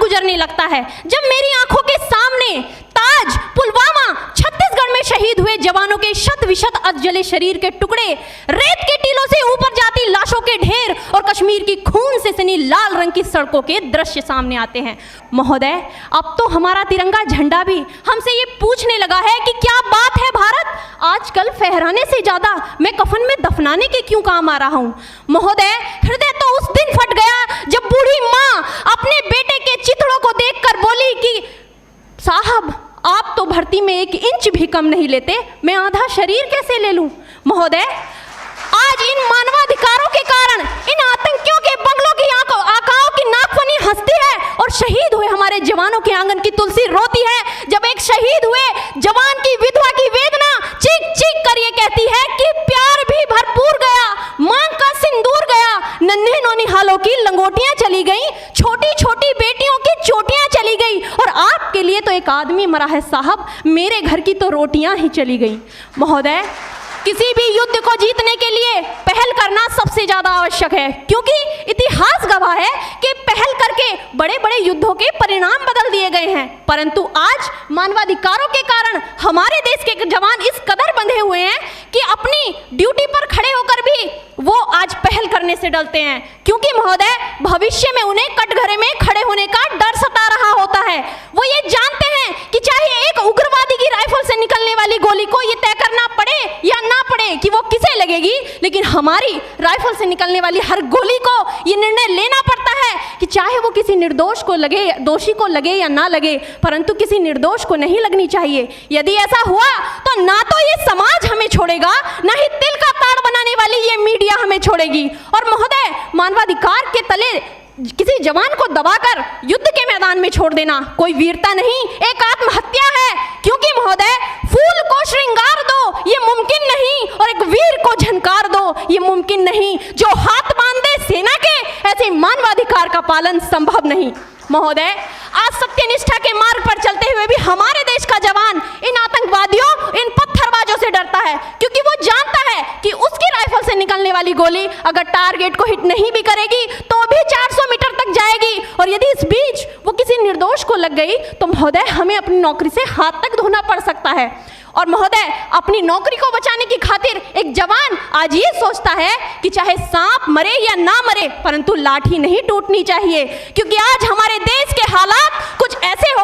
गुजरने लगता है जब मेरी आंखों के सामने ताज, पुलवामा, छत्तीसगढ़ में शहीद हुए जवानों के शत विशत अधजले शरीर के टुकड़े, रेत के टीलों से ऊपर जाती लाशों के ढेर और कश्मीर की खून से सनी लाल रंग की सड़कों के दृश्य सामने आते हैं। महोदय, अब तो हमारा तिरंगा झंडा भी हमसे ये पूछने लगा है कि क्या बात है भारत, आजकल फहराने से ज्यादा मैं कफन में दफनाने के क्यों काम आ रहा हूं। महोदय, हृदय तो उस दिन फट गया जब बूढ़ी माँ अपने बेटे के चिथड़ों को देखकर बोली कि साहब, आप तो भर्ती में 1 इंच भी कम नहीं लेते, मैं आधा शरीर कैसे ले लूं। महोदय, आज इन मानवाधिकारों के कारण इन आतंकियों के बंगलों की आकाओं की नाकफनी हंसती है और शहीद हुए हमारे जवानों के आंगन की तुलसी रोती है। जब एक शहीद हुए जवान की विधवा की वेदना चीख चीख कर ये कहती है कि प्यार भी भरपूर गया, मांग का सिंदूर गया, नन्हे नौनिहालों की लंगोटियां चली गई, छोटी छोटी बेटियों की चोटियां चली गई और आपके लिए तो एक आदमी मरा है साहब, मेरे घर की तो रोटियां ही चली गई। महोदय, किसी भी युद्ध को जीतने के लिए पहल करना सबसे ज्यादा आवश्यक है, क्योंकि इतिहास गवाह है कि पहल करके बड़े बड़े युद्धों के परिणाम बदल दिए गए हैं। परंतु आज मानवाधिकारों के कारण हमारे देश के जवान इस कदर बंधे हुए हैं कि अपनी ड्यूटी पर खड़े होकर भी वो आज पहल करने से डरते हैं, क्योंकि महोदय भविष्य में उन्हें कटघरे में खड़े होने का डर सता रहा होता है। वो ये जानते हैं कि चाहे एक उग्रवादी की राइफल से निकलने वाली गोली को ये तय करना पड़े या ना पड़े कि वो किसे लगेगी, लेकिन हमारी राइफल से निकलने वाली हर गोली को ये निर्णय लेना पड़ता है कि चाहे वो किसी निर्दोष को लगे, दोषी को लगे या ना लगे, परंतु किसी निर्दोष को नहीं लगनी चाहिए। यदि ऐसा हुआ तो ना तो ये समाज हमें छोड़ेगा, ना ही तिल का ताड़ बनाने वाली ये मीडिया हमें छोड़ेगी। और महोदय, मानवाधिकार के तले किसी जवान को दबाकर युद्ध के मैदान में छोड़ देना कोई वीरता नहीं, एक आत्महत्या है। क्योंकि महोदय, फूल को श्रृंगार दो ये मुमकिन नहीं और एक वीर को झनकार दो ये मुमकिन नहीं। जो हाथ बांधे सेना के, ऐसे मानवाधिकार का पालन संभव नहीं। महोदय, आज सत्यनिष्ठा के मार्ग पर चलते हुए भी हमारे देश का जवान इन आतंकवादियों, इन पत्थरबाजों से डरता है, क्योंकि वो जानता है कि उसकी राइफल से निकलने वाली गोली अगर टारगेट को हिट नहीं भी करेगी तो भी 400 मीटर तक जाएगी, और यदि इस बीच वो किसी निर्दोष को लग गई तो महोदय हमें अपनी नौकरी से हाथ तक धोना पड़ सकता है। और महोदय, अपनी नौकरी को बचाने की खातिर एक जवान आज ये सोचता है कि चाहे सांप मरे या ना मरे, परंतु लाठी नहीं टूटनी चाहिए, क्योंकि आज हमारे देश के हालात कुछ ऐसे हो